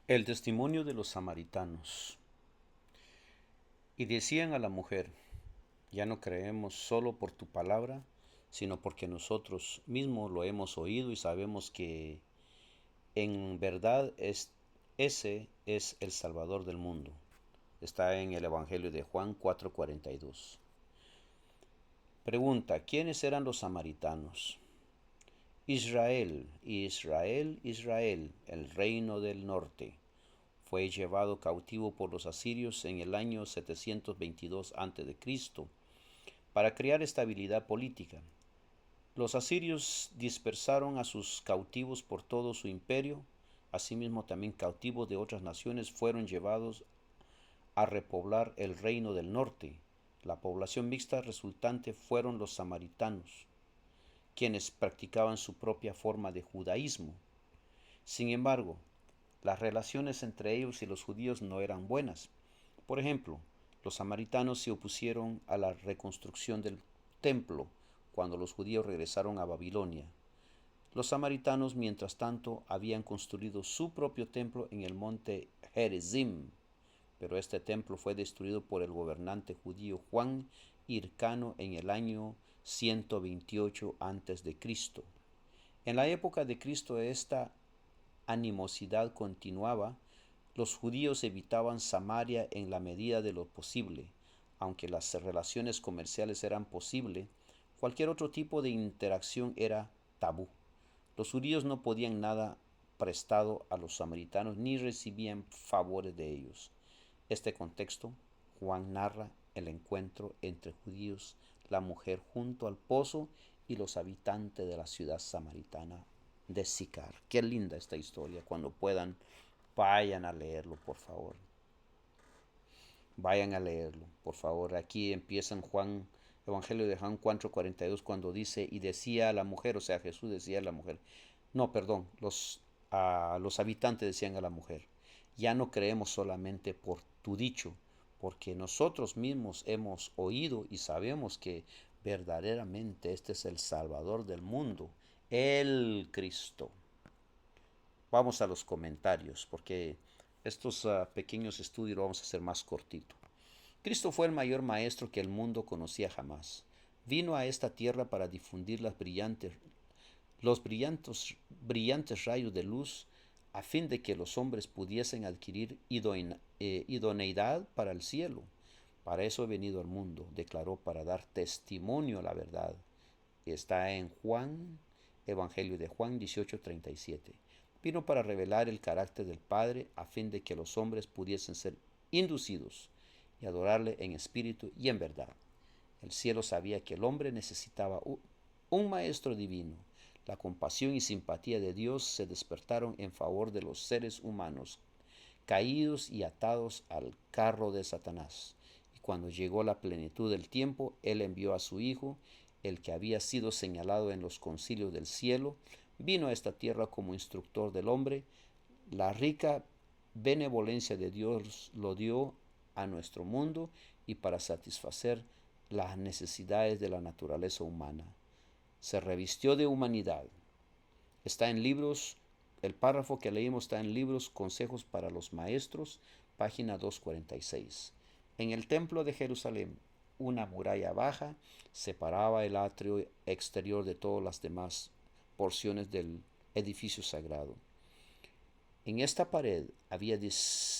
El testimonio de los samaritanos. Y decían a la mujer: ya no creemos solo por tu palabra, sino porque nosotros mismos lo hemos oído y sabemos que en verdad ese es el Salvador del mundo. Está en el Evangelio de Juan 4:42. Pregunta: ¿quiénes eran los samaritanos? Israel, Israel, Israel, el reino del norte, fue llevado cautivo por los asirios en el año 722 a.C. para crear estabilidad política. Los asirios dispersaron a sus cautivos por todo su imperio. Asimismo, también cautivos de otras naciones fueron llevados a repoblar el reino del norte. La población mixta resultante fueron los samaritanos, quienes practicaban su propia forma de judaísmo. Sin embargo, las relaciones entre ellos y los judíos no eran buenas. Por ejemplo, los samaritanos se opusieron a la reconstrucción del templo cuando los judíos regresaron a Babilonia. Los samaritanos, mientras tanto, habían construido su propio templo en el monte Gerizim, pero este templo fue destruido por el gobernante judío Juan Hircano en el año 128 a.C. En la época de Cristo esta animosidad continuaba. Los judíos evitaban Samaria en la medida de lo posible. Aunque las relaciones comerciales eran posibles, cualquier otro tipo de interacción era tabú. Los judíos no podían nada prestado a los samaritanos ni recibían favores de ellos. Este contexto, Juan narra el encuentro entre judíos, la mujer junto al pozo y los habitantes de la ciudad samaritana de Sicar. Qué linda esta historia. Cuando puedan, vayan a leerlo, por favor. Vayan a leerlo, por favor. Aquí empieza en Juan, Evangelio de Juan 4:42, cuando dice: y decía a la mujer, o sea, Jesús decía a la mujer, no, perdón, los habitantes decían a la mujer: ya no creemos solamente por tu dicho, porque nosotros mismos hemos oído y sabemos que verdaderamente este es el Salvador del mundo, el Cristo. Vamos a los comentarios, porque estos pequeños estudios los vamos a hacer más cortito. Cristo fue el mayor maestro que el mundo conocía jamás. Vino a esta tierra para difundir los brillantes rayos de luz a fin de que los hombres pudiesen adquirir idoneidad para el cielo. Para eso he venido al mundo, declaró, para dar testimonio a la verdad. Está en Juan, Evangelio de Juan 18:37. Vino para revelar el carácter del Padre a fin de que los hombres pudiesen ser inducidos y adorarle en espíritu y en verdad. El cielo sabía que el hombre necesitaba un maestro divino. La compasión y simpatía de Dios se despertaron en favor de los seres humanos, caídos y atados al carro de Satanás. Y cuando llegó la plenitud del tiempo, Él envió a su Hijo, el que había sido señalado en los concilios del cielo, vino a esta tierra como instructor del hombre. La rica benevolencia de Dios lo dio a nuestro mundo y para satisfacer las necesidades de la naturaleza humana. Se revistió de humanidad. Está en libros, el párrafo que leímos está en libros Consejos para los Maestros, página 246. En el templo de Jerusalén, una muralla baja separaba el atrio exterior de todas las demás porciones del edificio sagrado. En esta pared había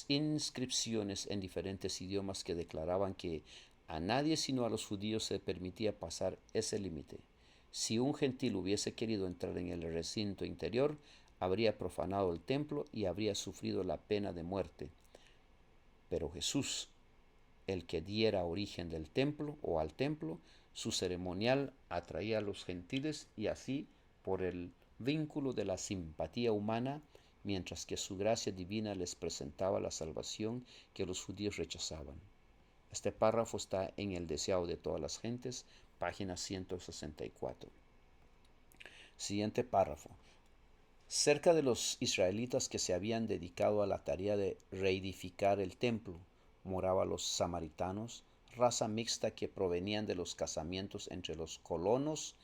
inscripciones en diferentes idiomas que declaraban que a nadie sino a los judíos se permitía pasar ese límite. Si un gentil hubiese querido entrar en el recinto interior, habría profanado el templo y habría sufrido la pena de muerte. Pero Jesús, el que diera origen del templo o al templo, su ceremonial atraía a los gentiles y así, por el vínculo de la simpatía humana, mientras que su gracia divina les presentaba la salvación que los judíos rechazaban. Este párrafo está en El deseado de todas las gentes, página 164. Siguiente párrafo. Cerca de los israelitas que se habían dedicado a la tarea de reedificar el templo, moraban los samaritanos, raza mixta que provenían de los casamientos entre los colonos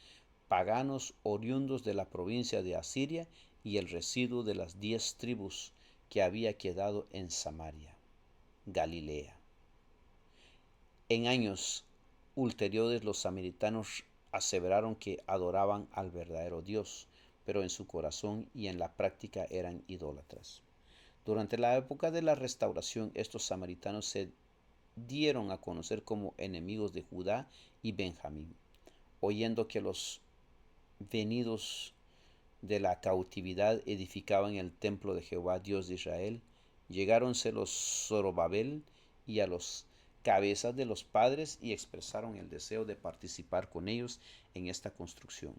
paganos oriundos de la provincia de Asiria y el residuo de las 10 tribus que había quedado en Samaria, Galilea. En años ulteriores los samaritanos aseveraron que adoraban al verdadero Dios, pero en su corazón y en la práctica eran idólatras. Durante la época de la restauración, estos samaritanos se dieron a conocer como enemigos de Judá y Benjamín, oyendo que los venidos de la cautividad edificaban el templo de Jehová Dios de Israel, llegáronse los Zorobabel y a los cabezas de los padres y expresaron el deseo de participar con ellos en esta construcción.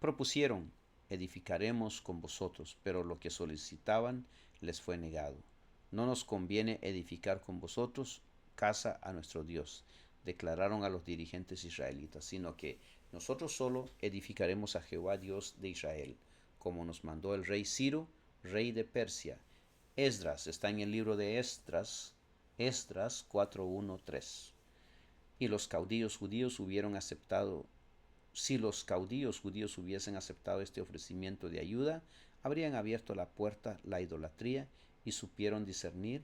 Propusieron, edificaremos con vosotros, pero lo que solicitaban les fue negado. No nos conviene edificar con vosotros casa a nuestro Dios, declararon a los dirigentes israelitas, sino que nosotros solo edificaremos a Jehová Dios de Israel, como nos mandó el rey Ciro, rey de Persia. Esdras está en el libro de Esdras, Esdras 4:1-3. Y los caudillos judíos hubieron aceptado, si los caudillos judíos hubiesen aceptado este ofrecimiento de ayuda, habrían abierto la puerta a la idolatría y supieron discernir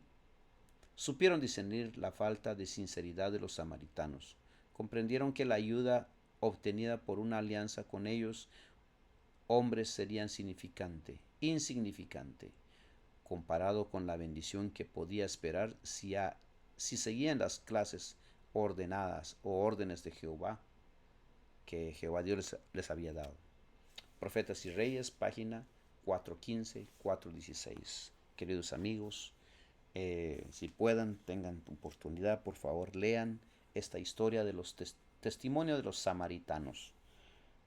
la falta de sinceridad de los samaritanos. Comprendieron que la ayuda obtenida por una alianza con ellos, hombres, sería insignificante, comparado con la bendición que podía esperar si seguían las clases ordenadas o órdenes de Jehová, que Jehová Dios les había dado. Profetas y Reyes, página 415, 416. Queridos amigos, si puedan, tengan oportunidad, por favor, lean esta historia de los testimonios de los samaritanos.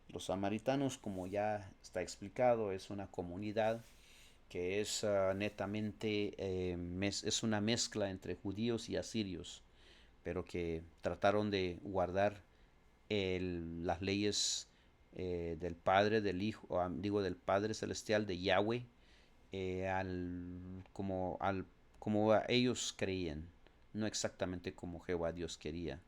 Los samaritanos, como ya está explicado, es una comunidad que es netamente, es una mezcla entre judíos y asirios, pero que trataron de guardar las leyes del Padre, del Hijo, digo, del Padre Celestial, de Yahweh, como ellos creían, no exactamente como Jehová Dios quería.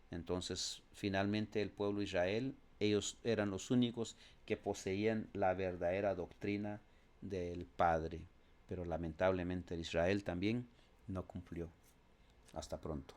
Entonces, finalmente el pueblo de Israel, ellos eran los únicos que poseían la verdadera doctrina del Padre, pero lamentablemente Israel también no cumplió. Hasta pronto.